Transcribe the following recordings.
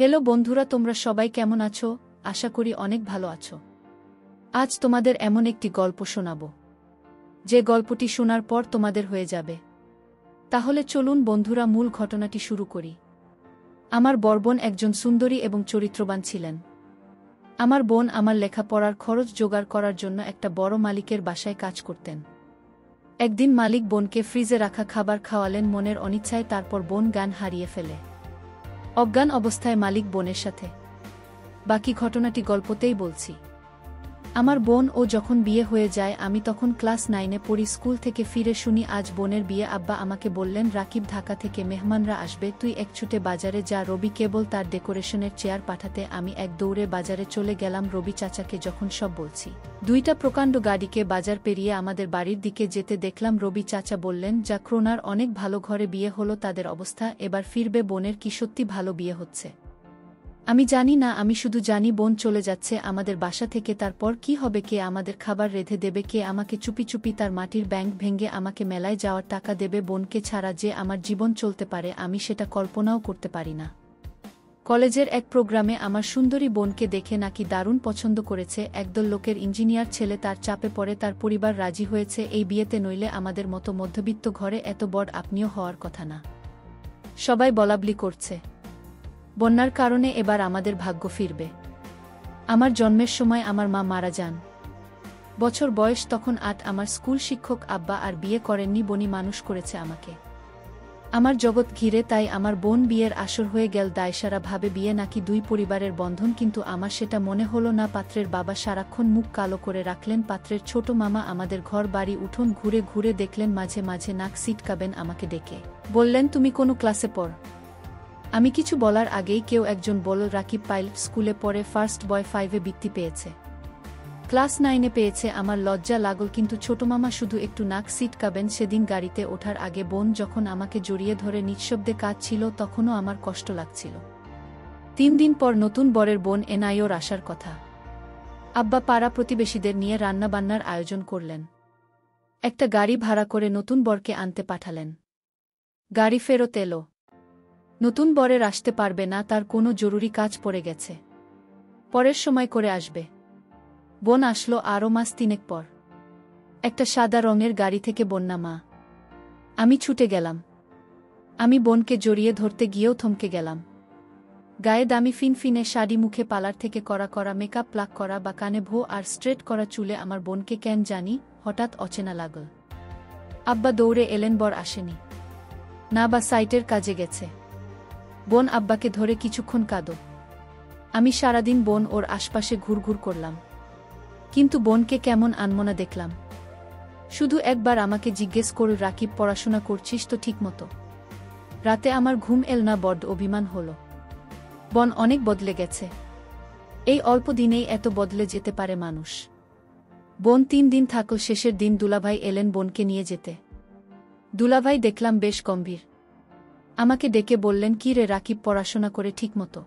Hello বন্ধুরা, তোমরা সবাই কেমন আছো? আশা করি অনেক ভালো আছো। আজ তোমাদের এমন একটি গল্প শোনাব, যে গল্পটি শোনার পর তোমাদের হয়ে যাবে। তাহলে চলুন বন্ধুরা, মূল ঘটনাটি শুরু করি। আমার বড় বোন একজন সুন্দরী এবং চরিত্রবান ছিলেন। আমার বোন আমার লেখাপড়ার খরচ জোগাড় করার জন্য একটা বড় মালিকের বাসায় কাজ করতেন। একদিন মালিক বোনকে ফ্রিজে রাখা খাবার খাওয়ালেন মনের অনিচ্ছায়, তারপর বোন জ্ঞান হারিয়ে ফেলে। অজ্ঞান অবস্থায় মালিক বোনের সাথে। বাকি ঘটনাটি গল্পতেই বলছি। আমার বোন ও যখন বিয়ে হয়ে যায়, আমি তখন ক্লাস 9-এ পড়ি। স্কুল থেকে ফিরে শুনি আজ বোনের বিয়ে। আব্বা আমাকে বললেন, রাকিব ঢাকা থেকে মেহমানরা আসবে, তুই এক ছুটে বাজারে যা। রবি কেবল তার ডেকোরেশনের চেয়ার পাঠাতে আমি এক দৌড়ে বাজারে চলে গেলাম। রবি চাচাকে যখন সব বলছি, দুইটা প্রকাণ্ড গাড়িকে বাজার পেরিয়ে আমাদের বাড়ির দিকে যেতে দেখলাম। রবি চাচা বললেন, যা ক্রোনার অনেক ভালো ঘরে বিয়ে হলো তাদের অবস্থা, এবার ফিরবে। বোনের কি সত্যি ভালো বিয়ে হচ্ছে? আমি জানি না, আমি শুধু জানি বোন চলে যাচ্ছে আমাদের বাসা থেকে। তারপর কি হবে? কে আমাদের খাবার রেঁধে দেবে? কে আমাকে চুপি চুপি তার মাটির ব্যাংক ভেঙে আমাকে মেলায় যাওয়ার টাকা দেবে? বোনকে ছাড়া যে আমার জীবন চলতে পারে, আমি সেটা কল্পনাও করতে পারি না। কলেজের এক প্রোগ্রামে আমার সুন্দরী বোনকে দেখে নাকি দারুণ পছন্দ করেছে একদল লোকের ইঞ্জিনিয়ার ছেলে। তার চাপে পড়ে তার পরিবার রাজি হয়েছে এই বিয়েতে, নইলে আমাদের মতো মধ্যবিত্ত ঘরে এত বড় আপনিও হওয়ার কথা না। সবাই বলাবলি করছে বন্যার কারণে এবার আমাদের ভাগ্য ফিরবে। আমার জন্মের সময় আমার মা মারা যান। বছর বয়স তখন 8। আমার স্কুল শিক্ষক আব্বা আর বিয়ে করেননি, বোনই মানুষ করেছে আমাকে। আমার জগৎ ঘিরে, তাই আমার বোন বিয়ের আসর হয়ে গেল। দায়সারা ভাবে বিয়ে নাকি দুই পরিবারের বন্ধন, কিন্তু আমার সেটা মনে হলো না। পাত্রের বাবা সারাক্ষণ মুখ কালো করে রাখলেন। পাত্রের ছোট মামা আমাদের ঘর বাড়ি উঠোন ঘুরে ঘুরে দেখলেন। মাঝে মাঝে নাক সিটকাবেন আমাকে ডেকে বললেন, তুমি কোনো ক্লাসে পড়? আমি কিছু বলার আগেই কেউ একজন বলল, রাকিব পাইলট স্কুলে পড়ে, ফার্স্ট বয় 5-এ বৃত্তি পেয়েছে। ক্লাস 9-এ পেয়েছে। আমার লজ্জা লাগল, কিন্তু ছোট মামা শুধু একটু নাক সিটকাবেন। সেদিন গাড়িতে ওঠার আগে বোন যখন আমাকে জড়িয়ে ধরে নিঃশব্দে কাঁদছিল, তখনও আমার কষ্ট লাগছিল। 3 দিন পর নতুন বরের বোন এনআইওর আসার কথা। আব্বা পাড়া প্রতিবেশীদের নিয়ে রান্নাবান্নার আয়োজন করলেন। একটা গাড়ি ভাড়া করে নতুন বরকে আনতে পাঠালেন। গাড়ি ফেরত এলো। নতুন বরের আসতে পারবে না, তার কোনো জরুরি কাজ পড়ে গেছে, পরের সময় করে আসবে। বোন আসলো আরও মাস 3 পর। একটা সাদা রঙের গাড়ি থেকে বন্যা মা। আমি ছুটে গেলাম। আমি বোনকে জড়িয়ে ধরতে গিয়েও থমকে গেলাম। গায়ে দামি ফিনফিনে শাড়ি, মুখে পার্লার থেকে করা মেকআপ, প্লাক করা বা কানে ভো আর স্ট্রেট করা চুলে আমার বোনকে কেন জানি হঠাৎ অচেনা লাগল। আব্বা দৌড়ে এলেন, বর আসেনি না, বা সাইটের কাজে গেছে। বোন আব্বাকে ধরে কিছুক্ষণ কাঁদো। আমি সারাদিন বোন ওর আশপাশে ঘুরঘুর করলাম, কিন্তু বোনকে কেমন আনমনা দেখলাম। শুধু একবার আমাকে জিজ্ঞেস করল, রাকিব পড়াশোনা করছিস তো ঠিক মতো? রাতে আমার ঘুম এল না, বড্ড অভিমান হলো। বোন অনেক বদলে গেছে। এই অল্প দিনেই এত বদলে যেতে পারে মানুষ। বোন 3 দিন থাকল। শেষের দিন দুলাভাই এলেন বোনকে নিয়ে যেতে। দুলাভাই দেখলাম বেশ গম্ভীর। আমাকে ডেকে বললেন, কি রে রাকিব, পড়াশোনা করে ঠিক মতো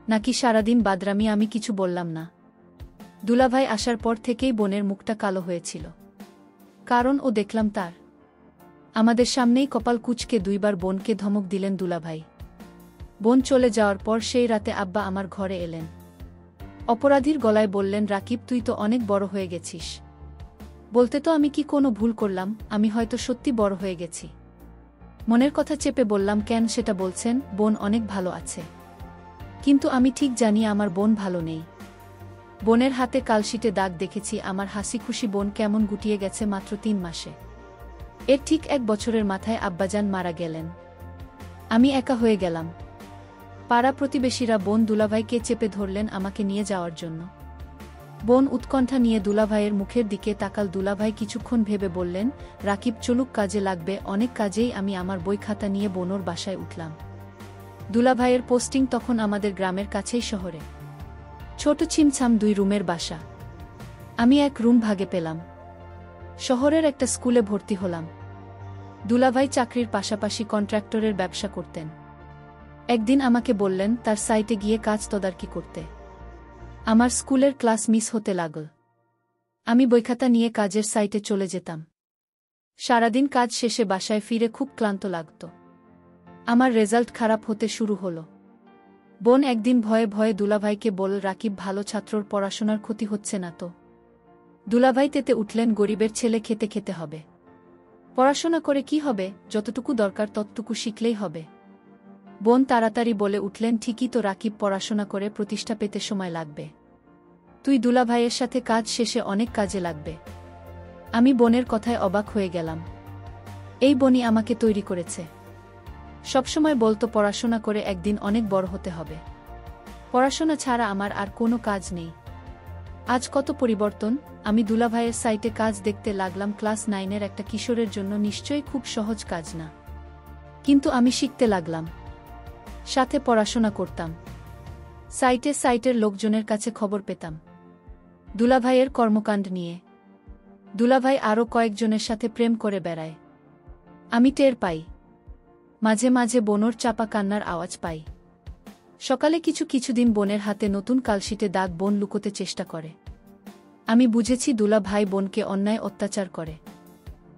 নাকি সারাদিন বাদরামি? আমি কিছু বললাম না। দুলাভাই আসার পর থেকেই বোনের মুখটা কালো হয়েছিল, কারণ ও দেখলাম তার। আমাদের সামনেই কপাল কুঁচকে 2 বার বোনকে ধমক দিলেন দুলাভাই। বোন চলে যাওয়ার পর সেই রাতে আব্বা আমার ঘরে এলেন। অপরাধীর গলায় বললেন, রাকিব তুই তো অনেক বড় হয়ে গেছিস। বলতে তো আমি কি কোনো ভুল করলাম? আমি হয়তো সত্যি বড় হয়ে গেছি। মনের কথা চেপে বললাম, কেন সেটা বলছেন? বোন অনেক ভালো আছে। কিন্তু আমি ঠিক জানি আমার বোন ভালো নেই। বোনের হাতে কালশিটে দাগ দেখেছি। আমার হাসি খুশি বোন কেমন গুটিয়ে গেছে মাত্র 3 মাসে। এর ঠিক 1 বছরের মাথায় আব্বাজান মারা গেলেন। আমি একা হয়ে গেলাম। পাড়া প্রতিবেশীরা বোন দুলাভাইকে চেপে ধরলেন আমাকে নিয়ে যাওয়ার জন্য। বোন উৎকণ্ঠা নিয়ে দুলাভাইয়ের মুখের দিকে তাকাল। দুলাভাই কিছুক্ষণ ভেবে বললেন, রাকিব চলুক, কাজে লাগবে অনেক। কাজেই আমি আমার বই খাতা নিয়ে বোনোর বাসায় উঠলাম। দুলাভাইয়ের পোস্টিং তখন আমাদের গ্রামের কাছেই শহরে। ছোট ছিমছাম 2 রুমের বাসা। আমি এক রুম ভাগে পেলাম। শহরের একটা স্কুলে ভর্তি হলাম। দুলাভাই চাকরির পাশাপাশি কন্ট্রাক্টরের ব্যবসা করতেন। একদিন আমাকে বললেন তার সাইটে গিয়ে কাজ তদারকি করতে। আমার স্কুলের ক্লাস মিস হতে লাগল। আমি বইখাতা নিয়ে কাজের সাইটে চলে যেতাম। সারাদিন কাজ শেষে বাসায় ফিরে খুব ক্লান্ত লাগত। আমার রেজাল্ট খারাপ হতে শুরু হলো। বোন একদিন ভয়ে ভয়ে দুলাভাইকে বলল, রাকিব ভালো ছাত্রর পড়াশোনার ক্ষতি হচ্ছে না তো? দুলাভাই তেতে উঠলেন, গরিবের ছেলে খেতে খেতে হবে। পড়াশোনা করে কি হবে, যতটুকু দরকার ততটুকু শিখলেই হবে। বোন তাড়াতাড়ি বলে উঠলেন, ঠিকই তো রাকিব, পড়াশোনা করে প্রতিষ্ঠা পেতে সময় লাগবে। তুই দুলাভাইয়ের সাথে কাজ শেষে অনেক কাজে লাগবে। আমি বোনের কথায় অবাক হয়ে গেলাম। এই বোনই আমাকে তৈরি করেছে। সবসময় বলতো পড়াশোনা করে একদিন অনেক বড় হতে হবে। পড়াশোনা ছাড়া আমার আর কোনো কাজ নেই। আজ কত পরিবর্তন! আমি দুলাভাইয়ের সাইটে কাজ দেখতে লাগলাম। ক্লাস 9-এর একটা কিশোরের জন্য নিশ্চয়ই খুব সহজ কাজ না, কিন্তু আমি শিখতে লাগলাম, সাথে পড়াশোনা করতাম। সাইটের লোকজনের কাছে খবর পেতাম দুলাভাইয়ের কর্মকাণ্ড নিয়ে। দুলাভাই আরও কয়েকজনের সাথে প্রেম করে বেড়ায়। আমি টের পাই। মাঝে মাঝে বোনর চাপা কান্নার আওয়াজ পাই। সকালে কিছুদিন বোনের হাতে নতুন কালশিটে দাগ বোন লুকোতে চেষ্টা করে। আমি বুঝেছি দুলাভাই বোনকে অন্যায় অত্যাচার করে।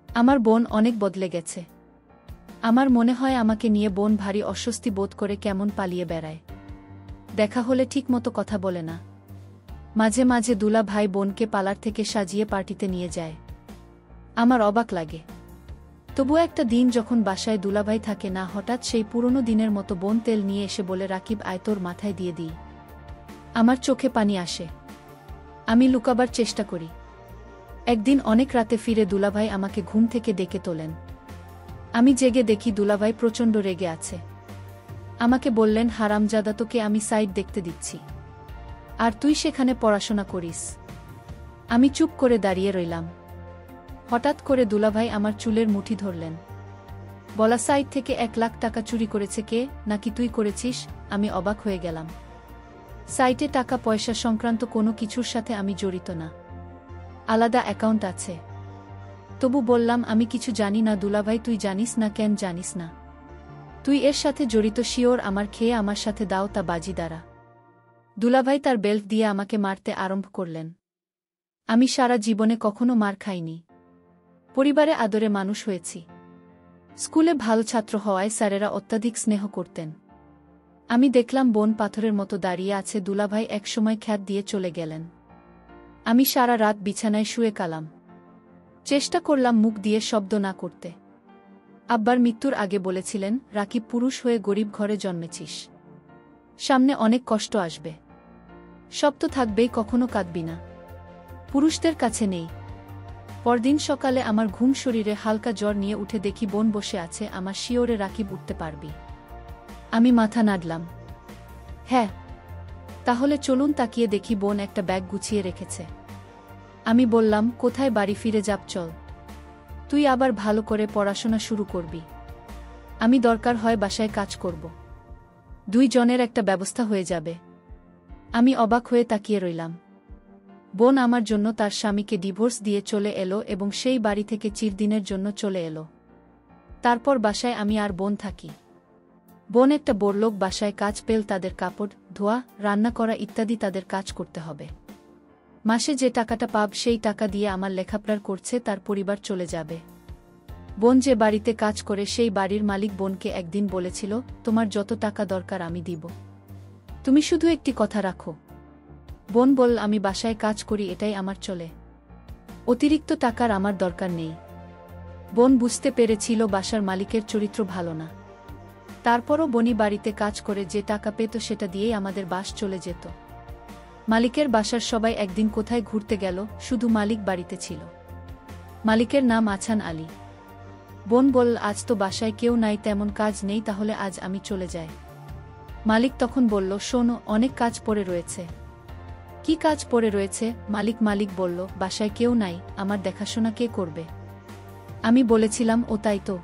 আমার বোন অনেক বদলে গেছে। আমার মনে হয় আমাকে নিয়ে বোন ভারী অস্বস্তি বোধ করে, কেমন পালিয়ে বেড়ায়। দেখা হলে ঠিকমতো কথা বলে না। মাঝে মাঝে দুলাভাই বোনকে পার্লার থেকে সাজিয়ে পার্টিতে নিয়ে যায়। আমার অবাক লাগে। তবু একটা দিন যখন বাসায় দুলাভাই থাকে না, হঠাৎ সেই পুরনো দিনের মতো বোন তেল নিয়ে এসে বলে, রাকিব আয়, তোর মাথায় দিয়ে দিই। আমার চোখে পানি আসে। আমি লুকাবার চেষ্টা করি। একদিন অনেক রাতে ফিরে দুলাভাই আমাকে ঘুম থেকে ডেকে তোলেন। আমি জেগে দেখি দুলাভাই প্রচণ্ড রেগে আছে। আমাকে বললেন, হারামজাদা, তোকে আমি সাইট দেখতে দিচ্ছি, আর তুই সেখানে পড়াশোনা করিস। আমি চুপ করে দাঁড়িয়ে রইলাম। হঠাৎ করে দুলাভাই আমার চুলের মুঠি ধরলেন। বলা, সাইট থেকে 1 লাখ টাকা চুরি করেছে কে? নাকি তুই করেছিস? আমি অবাক হয়ে গেলাম। সাইটে টাকা পয়সা সংক্রান্ত কোনো কিছুর সাথে আমি জড়িত না, আলাদা অ্যাকাউন্ট আছে। তবু বললাম, আমি কিছু জানি না। দুলাভাই, তুই জানিস না? কেন জানিস না? তুই এর সাথে জড়িত শিওর? আমার খেয়ে আমার সাথে দাও তা বাজি দ্বারা। দুলাভাই তার বেল্ট দিয়ে আমাকে মারতে আরম্ভ করলেন। আমি সারা জীবনে কখনো মার খাইনি। পরিবারে আদরে মানুষ হয়েছি। স্কুলে ভালো ছাত্র হওয়ায় স্যারেরা অত্যাধিক স্নেহ করতেন। আমি দেখলাম বোন পাথরের মতো দাঁড়িয়ে আছে। দুলাভাই একসময় খ্যাত দিয়ে চলে গেলেন। আমি সারা রাত বিছানায় শুয়ে কালাম। চেষ্টা করলাম মুখ দিয়ে শব্দ না করতে। আব্বার মৃত্যুর আগে বলেছিলেন, রাকিব, পুরুষ হয়ে গরিব ঘরে জন্মেছিস, সামনে অনেক কষ্ট আসবে, সব তো থাকবেই, কখনো কাঁদবি না, পুরুষদের কাছে নেই। পরদিন সকালে আমার ঘুম, শরীরে হালকা জ্বর নিয়ে উঠে দেখি বোন বসে আছে। আমার শিওরে, রাকিব, উঠতে পারবি? আমি মাথা নাড়লাম। হ্যাঁ। তাহলে চলুন। তাকিয়ে দেখি বোন একটা ব্যাগ গুছিয়ে রেখেছে। আমি বললাম, কোথায়? বাড়ি ফিরে যাব, চল। তুই আবার ভালো করে পড়াশোনা শুরু করবি। আমি দরকার হয় বাসায় কাজ করব। 2 জনের একটা ব্যবস্থা হয়ে যাবে। আমি অবাক হয়ে তাকিয়ে রইলাম। বোন আমার জন্য তার স্বামীকে ডিভোর্স দিয়ে চলে এলো এবং সেই বাড়ি থেকে চিরদিনের জন্য চলে এলো। তারপর বাসায় আমি আর বোন থাকি। বোন একটা বড়লোক বাসায় কাজ পেল। তাদের কাপড় ধোয়া, রান্না করা ইত্যাদি তাদের কাজ করতে হবে। মাসে যে টাকাটা পাব সেই টাকা দিয়ে আমার লেখাপড়ার করছে, তার পরিবার চলে যাবে। বোন যে বাড়িতে কাজ করে সেই বাড়ির মালিক বোনকে একদিন বলেছিল, তোমার যত টাকা দরকার আমি দিব, তুমি শুধু একটি কথা রাখো। বোন বলল, আমি বাসায় কাজ করি, এটাই আমার চলে, অতিরিক্ত টাকার আমার দরকার নেই। বোন বুঝতে পেরেছিল বাসার মালিকের চরিত্র ভালো না। তারপরও বনি বাড়িতে কাজ করে যে টাকা পেত সেটা দিয়েই আমাদের বাস চলে যেত। মালিকের বাসার সবাই একদিন কোথায় ঘুরতে গেল, শুধু মালিক বাড়িতে ছিল। মালিকের নাম আছান আলী। বোন বলল, আজ তো বাসায় কেউ নাই, তেমন কাজ নেই, তাহলে আজ আমি চলে যাই। মালিক তখন বলল, শোনো, অনেক কাজ পড়ে রয়েছে। কি কাজ পড়ে রয়েছে? মালিক বলল, বাসায় কেউ নাই, আমার দেখাশোনা কে করবে? আমি বলেছিলাম, ও তাই তো।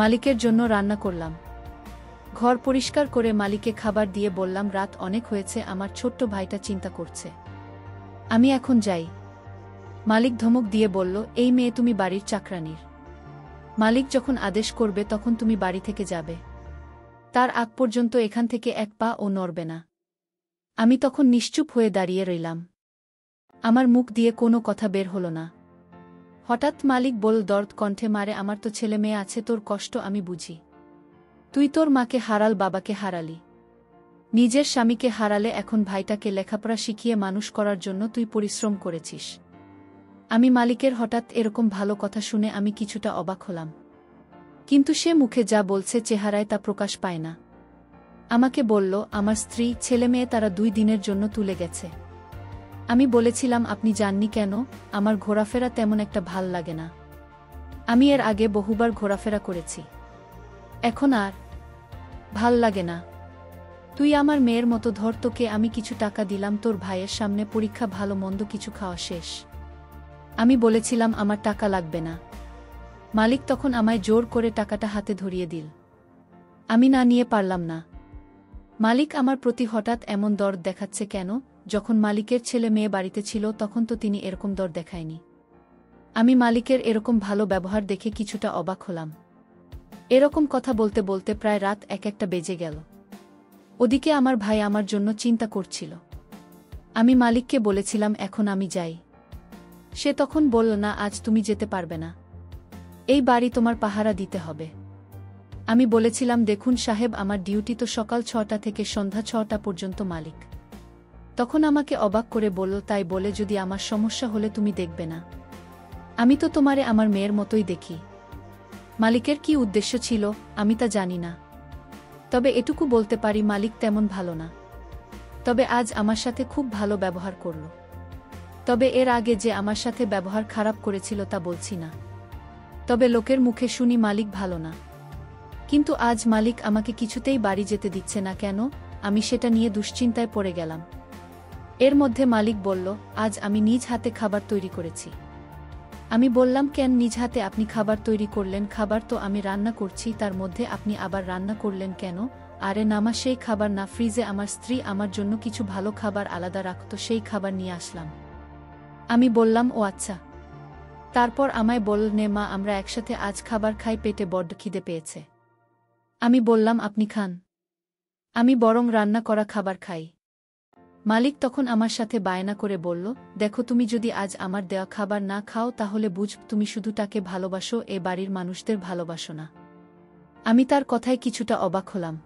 মালিকের জন্য রান্না করলাম, ঘর পরিষ্কার করে মালিককে খাবার দিয়ে বললাম, রাত অনেক হয়েছে, আমার ছোট্ট ভাইটা চিন্তা করছে, আমি এখন যাই। মালিক ধমক দিয়ে বলল, এই মেয়ে তুমি বাড়ির চাকরানির। মালিক যখন আদেশ করবে তখন তুমি বাড়ি থেকে যাবে, তার আগ পর্যন্ত এখান থেকে এক পা ও নড়বে না। আমি তখন নিশ্চুপ হয়ে দাঁড়িয়ে রইলাম। আমার মুখ দিয়ে কোনো কথা বের হলো না। হঠাৎ মালিক বলল দর্দ কণ্ঠে, মারে, আমার তো ছেলে মেয়ে আছে, তোর কষ্ট আমি বুঝি। তুই তোর মাকে হারাল, বাবাকে হারালি, নিজের স্বামীকে হারালে এখন ভাইটাকে লেখাপড়া শিখিয়ে মানুষ করার জন্য তুই পরিশ্রম করেছিস। আমি মালিকের হঠাৎ এরকম ভালো কথা শুনে আমি কিছুটা অবাক হলাম। কিন্তু সে মুখে যা বলছে চেহারায় তা প্রকাশ পায় না। আমাকে বলল, আমার স্ত্রী, ছেলেমেয়ে তারা 2 দিনের জন্য তুলে গেছে। আমি বলেছিলাম, আপনি যাননি কেন? আমার ঘোরাফেরা তেমন একটা ভাল লাগে না। আমি এর আগে বহুবার ঘোরাফেরা করেছি, এখন আর ভাল লাগে না। তুই আমার মেয়ের মতো ধর, তোকে আমি কিছু টাকা দিলাম তোর ভাইয়ের সামনে পরীক্ষা, ভালো মন্দ কিছু খাওয়া শেষ। আমি বলেছিলাম আমার টাকা লাগবে না। মালিক তখন আমায় জোর করে টাকাটা হাতে ধরিয়ে দিল। আমি না নিয়ে পারলাম না। মালিক আমার প্রতি হঠাৎ এমন দরদ দেখাচ্ছে কেন? যখন মালিকের ছেলে মেয়ে বাড়িতে ছিল তখন তো তিনি এরকম দর দেখায়নি। আমি মালিকের এরকম ভালো ব্যবহার দেখে কিছুটা অবাক হলাম। এরকম কথা বলতে বলতে প্রায় রাত 1-1টা বেজে গেল। ওদিকে আমার ভাই আমার জন্য চিন্তা করছিল। আমি মালিককে বলেছিলাম, এখন আমি যাই। সে তখন বলল, না, আজ তুমি যেতে পারবে না। এই বাড়ি তোমার পাহারা দিতে হবে। আমি বলেছিলাম, দেখুন সাহেব, আমার ডিউটি তো সকাল 6টা থেকে সন্ধ্যা 6টা পর্যন্ত। মালিক তখন আমাকে অবাক করে বলল, তাই বলে যদি আমার সমস্যা হলে তুমি দেখবে না? আমি তো তোমারে আমার মেয়ের মতোই দেখি। মালিকের কি উদ্দেশ্য ছিল আমি তা জানি না, তবে এটুকু বলতে পারি মালিক তেমন ভালো না। তবে আজ আমার সাথে খুব ভালো ব্যবহার করল। তবে এর আগে যে আমার সাথে ব্যবহার খারাপ করেছিল তা বলছি না, তবে লোকের মুখে শুনি মালিক ভালো না। কিন্তু আজ মালিক আমাকে কিছুতেই বাড়ি যেতে দিচ্ছে না কেন? আমি সেটা নিয়ে দুশ্চিন্তায় পড়ে গেলাম। এর মধ্যে মালিক বলল, আজ আমি নিজ হাতে খাবার তৈরি করেছি। আমি বললাম, কেন নিজ হাতে আপনি খাবার তৈরি করলেন? খাবার তো আমি রান্না করছি, তার মধ্যে আপনি আবার রান্না করলেন কেন? আরে নামা, সেই খাবার না, ফ্রিজে আমার স্ত্রী আমার জন্য কিছু ভালো খাবার আলাদা রাখত, সেই খাবার নিয়ে আসলাম। আমি বললাম, ও আচ্ছা। তারপর আমায় বলল, নে মা, আমরা একসাথে আজ খাবার খাই, পেটে বড্ড খিদে পেয়েছে। আমি বললাম, আপনি খান, আমি বরং রান্না করা খাবার খাই। মালিক তখন আমার সাথে বায়না করে বলল, দেখো, তুমি যদি আজ আমার দেওয়া খাবার না খাও তাহলে বুঝ তুমি শুধু তাকে ভালোবাসো, এ বাড়ির মানুষদের ভালোবাসো না। আমি তার কথায় কিছুটা অবাক হলাম।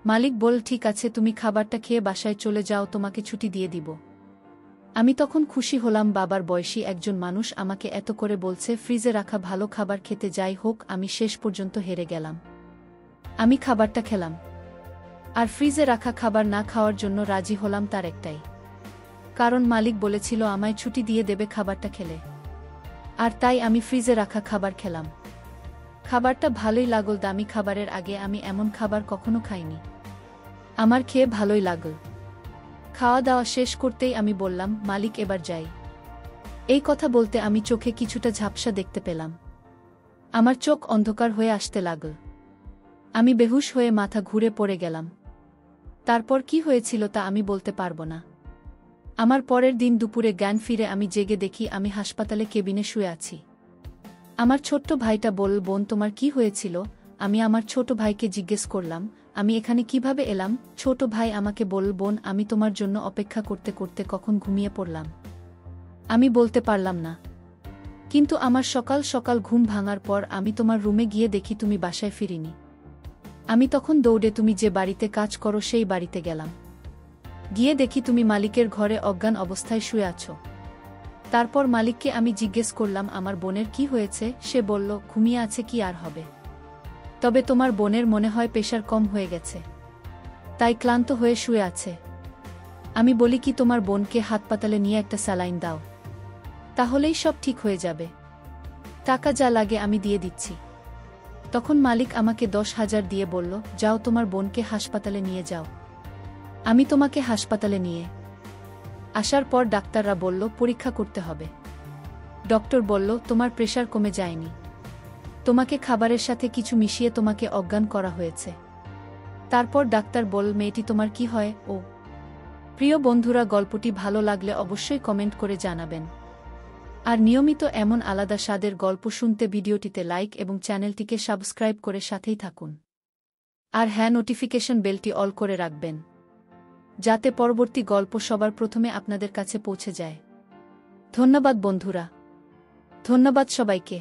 মালিক বলল, ঠিক আছে, তুমি খাবারটা খেয়ে বাসায় চলে যাও, তোমাকে ছুটি দিয়ে দিব। আমি তখন খুশি হলাম, বাবার বয়সী একজন মানুষ আমাকে এত করে বলছে, ফ্রিজে রাখা ভালো খাবার খেতে। যাই হোক, আমি শেষ পর্যন্ত হেরে গেলাম। আমি খাবারটা খেলাম, আর ফ্রিজে রাখা খাবার না খাওয়ার জন্য রাজি হলাম তার একটাই কারণ, মালিক বলেছিল আমায় ছুটি দিয়ে দেবে খাবারটা খেলে। আর তাই আমি ফ্রিজে রাখা খাবার খেলাম। খাবারটা ভালোই লাগল, দামি খাবারের আগে আমি এমন খাবার কখনো খাইনি। আমার খেয়ে ভালোই লাগল। খাওয়া দাওয়া শেষ করতেই আমি বললাম, মালিক, এবার যাই। এই কথা বলতে আমি চোখে কিছুটা ঝাপসা দেখতে পেলাম। আমার চোখ অন্ধকার হয়ে আসতে লাগল। আমি বেহুশ হয়ে মাথা ঘুরে পড়ে গেলাম। তারপর কি হয়েছিল তা আমি বলতে পারব না। আমার পরের দিন দুপুরে জ্ঞান ফিরে আমি জেগে দেখি আমি হাসপাতালে কেবিনে শুয়ে আছি। আমার ছোট্ট ভাইটা বলল, বোন, তোমার কি হয়েছিল? আমি আমার ছোট ভাইকে জিজ্ঞেস করলাম, আমি এখানে কিভাবে এলাম? ছোট ভাই আমাকে বলল, বোন, আমি তোমার জন্য অপেক্ষা করতে করতে কখন ঘুমিয়ে পড়লাম আমি বলতে পারলাম না। কিন্তু আমার সকাল সকাল ঘুম ভাঙার পর আমি তোমার রুমে গিয়ে দেখি তুমি বাসায় ফিরিনি। আমি তখন দৌড়ে তুমি যে বাড়িতে কাজ করো সেই বাড়িতে গেলাম। গিয়ে দেখি তুমি মালিকের ঘরে অজ্ঞান অবস্থায় শুয়ে আছো। তারপর মালিককে আমি জিজ্ঞেস করলাম, আমার বোনের কি হয়েছে? সে বলল, ঘুমিয়ে আছে, কি আর হবে। তবে তোমার বোনের মনে হয় প্রেশার কম হয়ে গেছে, তাই ক্লান্ত হয়ে শুয়ে আছে। আমি বলি, কি তোমার বোনকে হাসপাতালে নিয়ে একটা স্যালাইন দাও, তাহলেই সব ঠিক হয়ে যাবে। টাকা যা লাগে আমি দিয়ে দিচ্ছি। তখন মালিক আমাকে 10,000 দিয়ে বলল, যাও তোমার বোনকে হাসপাতালে নিয়ে যাও। আমি তোমাকে হাসপাতালে নিয়ে আসার পর ডাক্তাররা বলল, পরীক্ষা করতে হবে। ডক্টর বলল, তোমার প্রেশার কমে যায়নি, তোমাকে খাবারের সাথে কিছু মিশিয়ে তোমাকে অজ্ঞান করা হয়েছে। তারপর ডাক্তার বলল, মেয়েটি তোমার কি হয়? ও প্রিয় বন্ধুরা, গল্পটি ভালো লাগলে অবশ্যই কমেন্ট করে জানাবেন। আর নিয়মিত এমন আলাদা স্বাদের গল্প শুনতে ভিডিওটিতে লাইক এবং চ্যানেলটিকে সাবস্ক্রাইব করে সাথেই থাকুন। আর হ্যাঁ, নোটিফিকেশন বেলটি অল করে রাখবেন, যাতে পরবর্তী গল্প সবার প্রথমে আপনাদের কাছে পৌঁছে যায়। ধন্যবাদ বন্ধুরা, ধন্যবাদ সবাইকে।